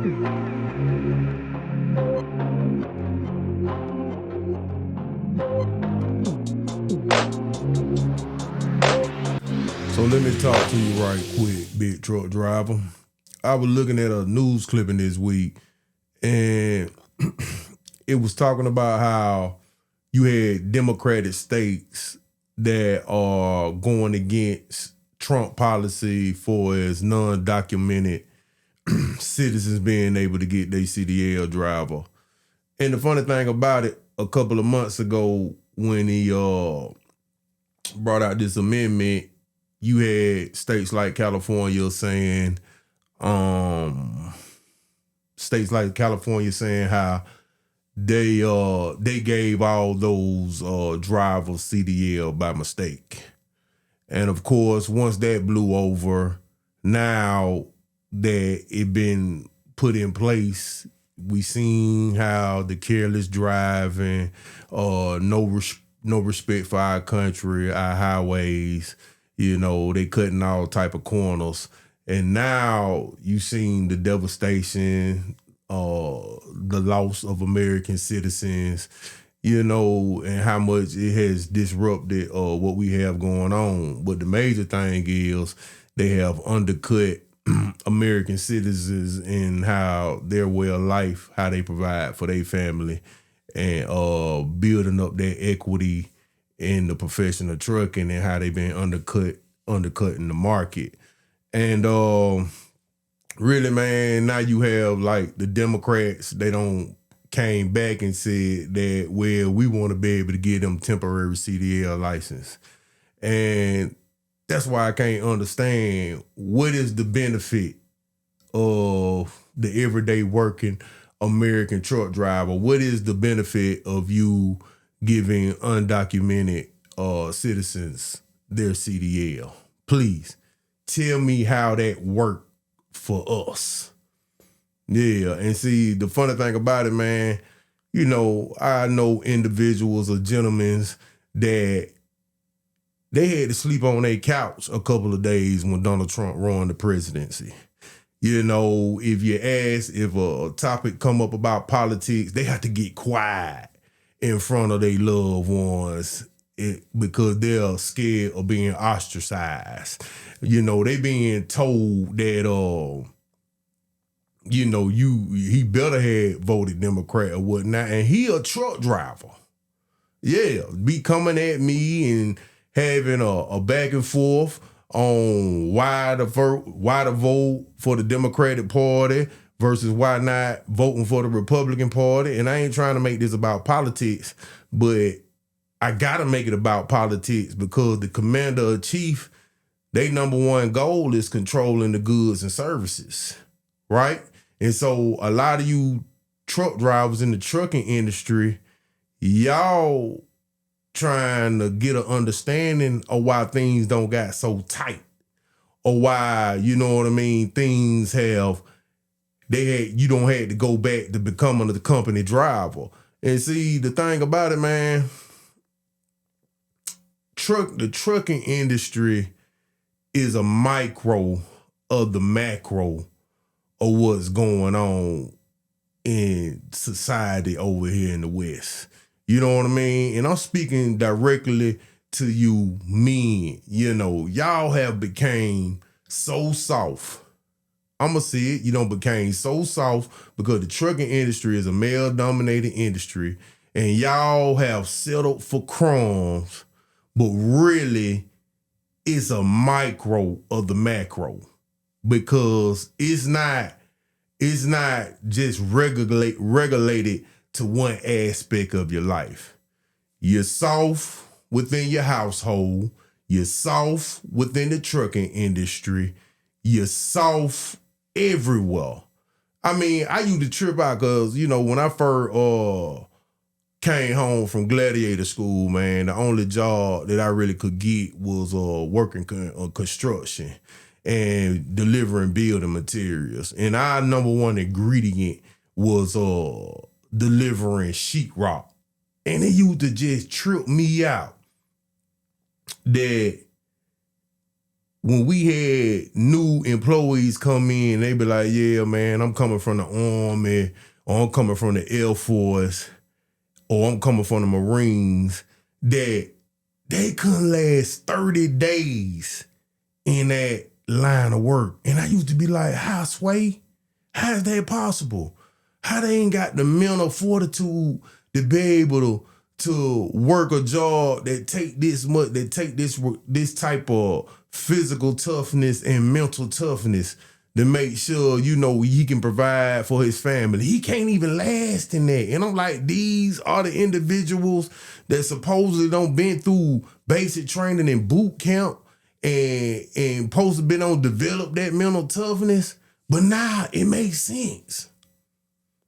So let me talk to you right quick, big truck driver. I was looking at a news clipping this week, and it was talking about how you had Democratic states that are going against Trump policy for as non-documented citizens being able to get their CDL driver. And the funny thing about it, a couple of months ago when he brought out this amendment, you had states like California saying, how they gave all those drivers CDL by mistake. And of course, once that blew over, now that it been put in place, we seen how the careless driving, no respect for our country, our highways, they cutting all type of corners. And now you seen the devastation, the loss of American citizens, and how much it has disrupted what we have going on. But the major thing is they have undercut American citizens in how their way of life, how they provide for their family, and building up their equity in the profession of trucking, and how they've been undercutting the market. And really, man, now you have like the Democrats, they don't came back and said that, well, we want to be able to give them temporary CDL license. And that's why I can't understand what is the benefit of the everyday working American truck driver. What is the benefit of you giving undocumented citizens their CDL? Please tell me how that worked for us. Yeah, and see, the funny thing about it, man, I know individuals or gentlemen that they had to sleep on their couch a couple of days when Donald Trump won the presidency. If you ask if a topic come up about politics, they have to get quiet in front of their loved ones because they're scared of being ostracized. They being told that, he better had voted Democrat or whatnot, and he a truck driver. Yeah, be coming at me and having a back and forth on why to vote for the Democratic Party versus why not voting for the Republican Party. And I ain't trying to make this about politics, but I gotta make it about politics because the commander-in-chief, their number one goal is controlling the goods and services, right? And so a lot of you truck drivers in the trucking industry, y'all trying to get an understanding of why things don't got so tight, or why, things you don't have to go back to becoming the company driver. And see, the thing about it, man, the trucking industry is a micro of the macro of what's going on in society over here in the West. You know what I mean? And I'm speaking directly to you men. Y'all have became so soft. I'm going to say it. Became so soft because the trucking industry is a male-dominated industry, and y'all have settled for crumbs, but really it's a micro of the macro because it's not just regulated to one aspect of your life. You're soft within your household. You're soft within the trucking industry. You're soft everywhere. I mean, I used to trip out because, when I first came home from gladiator school, man, the only job that I really could get was working construction and delivering building materials. And our number one ingredient was delivering sheetrock. And it used to just trip me out that when we had new employees come in, they be like, yeah, man, I'm coming from the Army, or I'm coming from the Air Force, or I'm coming from the Marines, that they couldn't last 30 days in that line of work. And I used to be like, how, Sway? How is that possible? How they ain't got the mental fortitude to be able to work a job that take this much, that take this type of physical toughness and mental toughness to make sure, you know, he can provide for his family. He can't even last in that. And I'm like, these are the individuals that supposedly don't been through basic training in boot camp and supposed to been on develop that mental toughness. But now it makes sense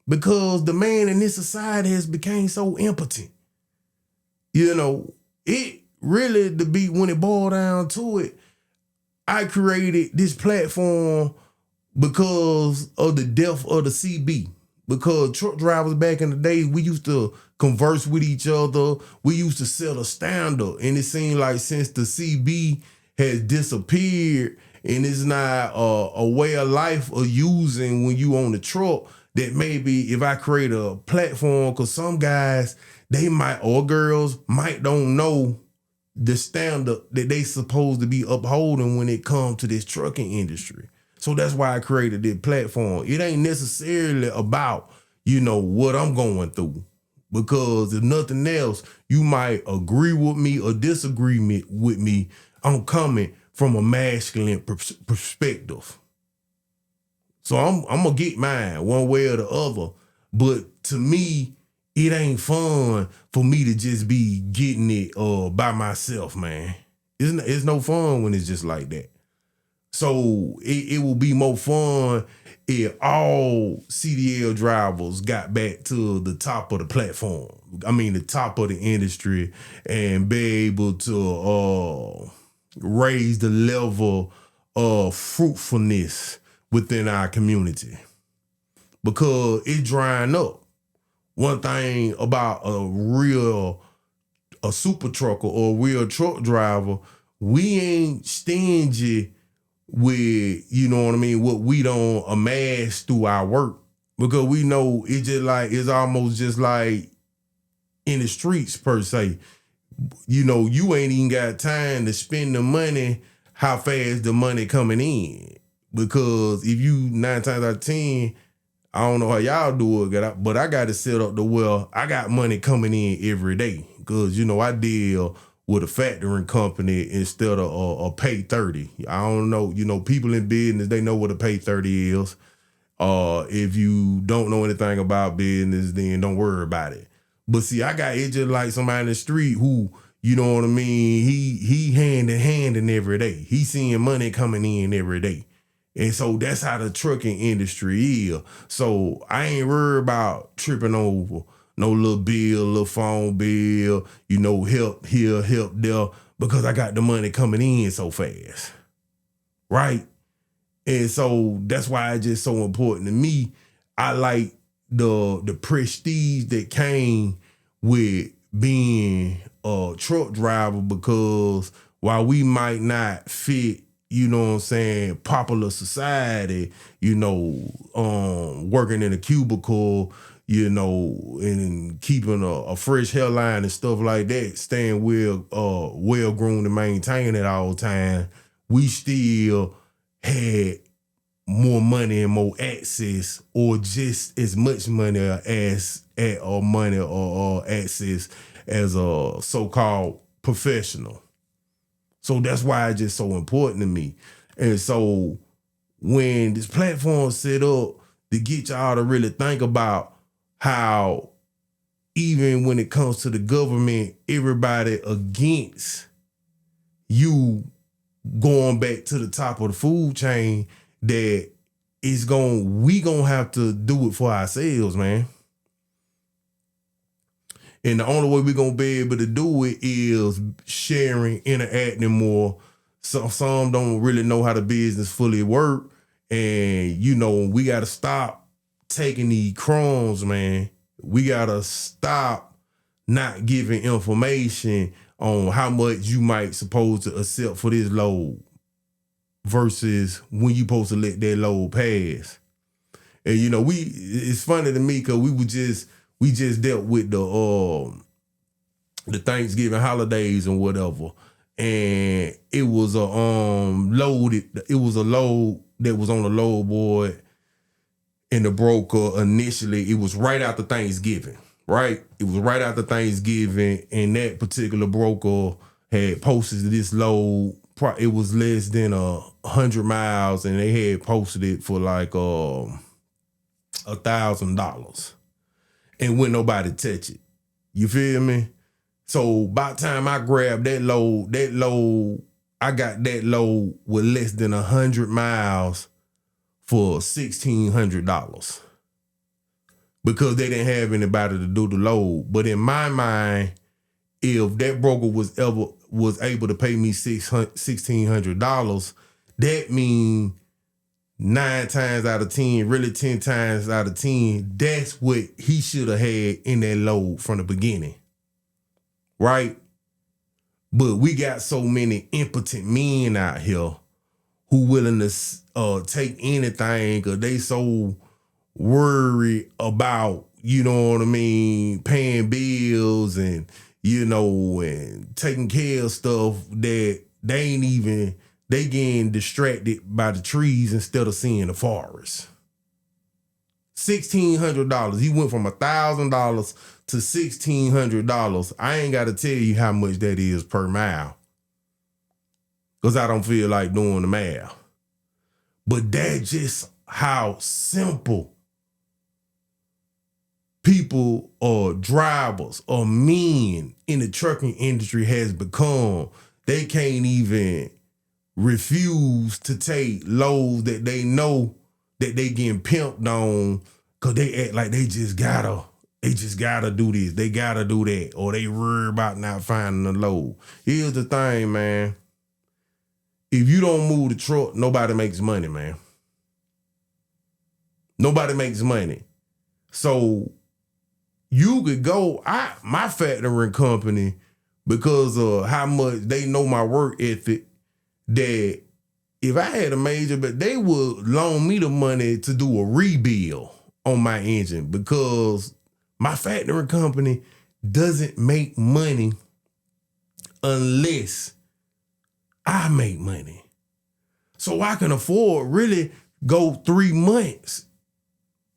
because the man in this society has become so impotent. You know, it really, when it boiled down to it, I created this platform because of the death of the CB. Because truck drivers back in the day, we used to converse with each other. We used to set a standard. And it seemed like since the CB has disappeared and it's not a way of life of using when you on the truck, that maybe if I create a platform, because some guys, they might, or girls might don't know the standard that they supposed to be upholding when it comes to this trucking industry. So that's why I created this platform. It ain't necessarily about, you know, what I'm going through. Because if nothing else, you might agree with me or disagree with me. I'm coming from a masculine perspective. So I'm gonna get mine one way or the other. But to me, it ain't fun for me to just be getting it by myself, man. It's no fun when it's just like that. So it will be more fun if all CDL drivers got back to the top of the platform. I mean, the top of the industry, and be able to raise the level of fruitfulness within our community. Because it's drying up. One thing about a super trucker or a real truck driver, we ain't stingy with, you know what I mean, what we don't amass through our work. Because we know it's almost just like in the streets per se. You know, you ain't even got time to spend the money how fast the money coming in. Because if you 9 times out of 10, I don't know how y'all do it, but I got to set up the well, I got money coming in every day. Because, you know, I deal with a factoring company instead of a pay 30. I don't know, you know, people in business, they know what a pay 30 is. If you don't know anything about business, then don't worry about it. But see, it's just like somebody in the street who, you know what I mean, he hand in hand in every day. He seeing money coming in every day. And so that's how the trucking industry is. So I ain't worried about tripping over no little bill, little phone bill, you know, help here, help there, because I got the money coming in so fast. Right? And so that's why it's just so important to me. I like the prestige that came with being a truck driver, because while we might not fit, you know what I'm saying, popular society, you know, working in a cubicle, you know, and keeping a fresh hairline and stuff like that, staying well groomed and maintained at all times, we still had more money and more access, or just as much money or access as a so-called professional. So that's why it's just so important to me. And so when this platform set up to get y'all to really think about how even when it comes to the government, everybody against you going back to the top of the food chain, that we gonna have to do it for ourselves, man. And the only way we're gonna be able to do it is sharing, interacting more. Some don't really know how the business fully work. And, you know, we gotta stop taking these crumbs, man. We gotta stop not giving information on how much you might supposed to accept for this load. versus when you supposed to let that load pass. And you know, it's funny to me because we just dealt with the Thanksgiving holidays and whatever. And it was a load that was on the load board, and the broker initially, it was right after Thanksgiving, right? It was right after Thanksgiving, and that particular broker had posted this load. It was less than 100 miles, and they had posted it for like $1,000, and wouldn't nobody touch it. You feel me? So by the time I grabbed that load, I got that load with less than 100 miles for $1,600 because they didn't have anybody to do the load. But in my mind, if that broker was able to pay me $1,600, that means 9 times out of 10, really 10 times out of 10, that's what he should have had in that load from the beginning. Right? But we got so many impotent men out here who willing to take anything because they so worried about, you know what I mean, paying bills and, you know, and taking care of stuff that they getting distracted by the trees instead of seeing the forest. $1,600. He went from $1,000 to $1,600. I ain't got to tell you how much that is per mile, because I don't feel like doing the math. But that's just how simple people or drivers or men in the trucking industry has become. They can't even refuse to take loads that they know that they getting pimped on, because they act like they just gotta do this, they gotta do that, or they worry about not finding the load. Here's the thing, man. If you don't move the truck, nobody makes money, man. Nobody makes money. So you could go, my factoring company, because of how much they know my work ethic, that if I had a major, but they would loan me the money to do a rebuild on my engine, because my factoring company doesn't make money unless I make money. So I can afford really go 3 months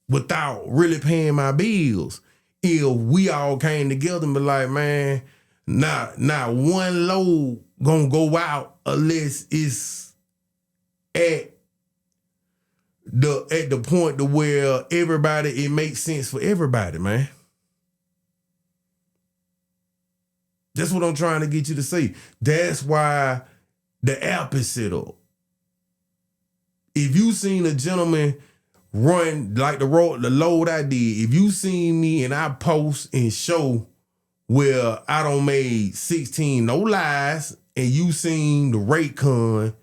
without really paying my bills. If we all came together and be like, man, not one load gonna go out unless it's at the point to where it makes sense for everybody, man. That's what I'm trying to get you to see. That's why the app is set up. If you seen a gentleman run like the load I did, if you seen me and I post and show where I don't made 16, no lies, and you seen the rate con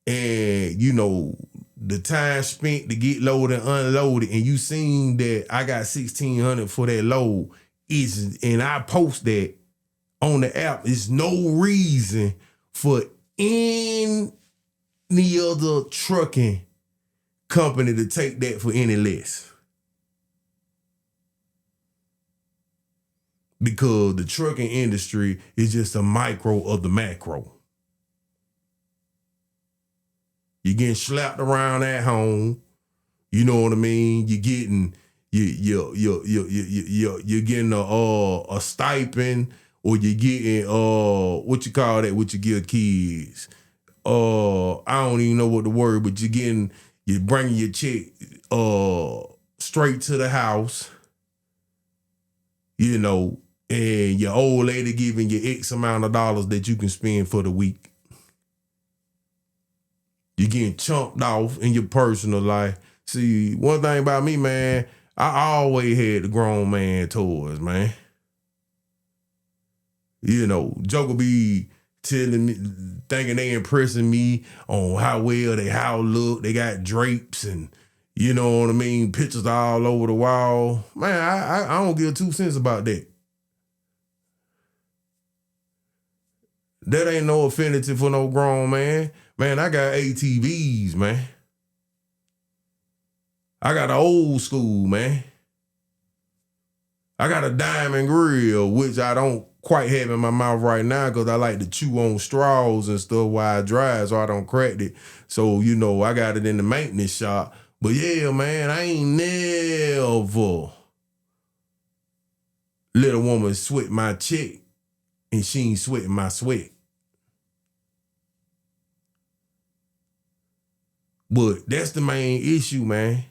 and, you know, the time spent to get loaded and unloaded, and you seen that I got $1,600 for that load, and I post that on the app, there's no reason for any other trucking company to take that for any less. Because the trucking industry is just a micro of the macro. You're getting slapped around at home. You know what I mean? You're getting you're getting a stipend, or you're getting what you call that, what you give kids. I don't even know what the word, but you're bringing your check straight to the house, you know, and your old lady giving you X amount of dollars that you can spend for the week. You're getting chunked off in your personal life. See, one thing about me, man, I always had the grown man toys, man. You know, Joker be telling me, thinking they impressing me on how well they look. They got drapes and, you know what I mean, pictures all over the wall. Man, I don't give 2 cents about that. That ain't no affinity for no grown man. Man, I got ATVs, man. I got an old school, man. I got a diamond grill, which I don't quite have in my mouth right now because I like to chew on straws and stuff while I drive so I don't crack it. So, you know, I got it in the maintenance shop. But yeah, man, I ain't never let a woman sweat my check and she ain't sweating my sweat. But that's the main issue, man.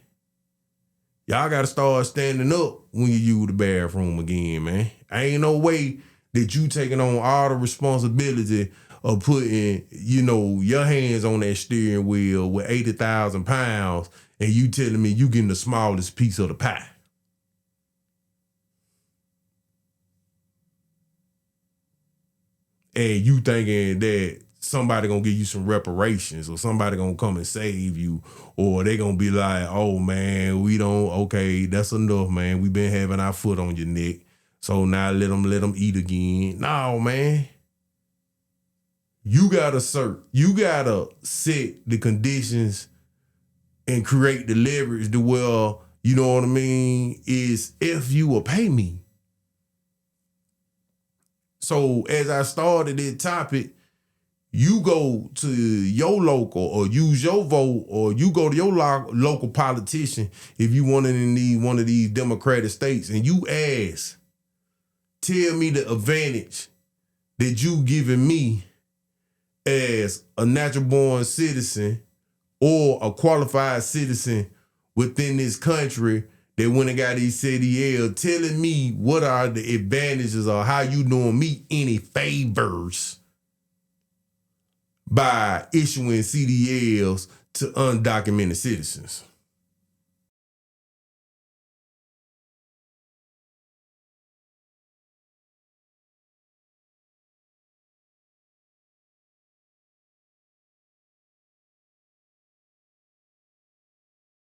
Y'all got to start standing up when you use the bathroom again, man. Ain't no way that you taking on all the responsibility of putting, you know, your hands on that steering wheel with 80,000 pounds and you telling me you getting the smallest piece of the pie. And you thinking that somebody gonna give you some reparations or somebody gonna come and save you, or they gonna be like, oh man, we don't, okay, that's enough, man. We been having our foot on your neck. So now let them eat again. No, man. You gotta set the conditions and create the leverage to where, you know what I mean, is if you will pay me. So as I started this topic, you go to your local or use your vote or you go to your local politician if you want in one of these Democratic states and you ask, tell me the advantage that you giving me as a natural born citizen or a qualified citizen within this country that went and got these CDL, telling me what are the advantages or how you doing me any favors by issuing CDLs to undocumented citizens.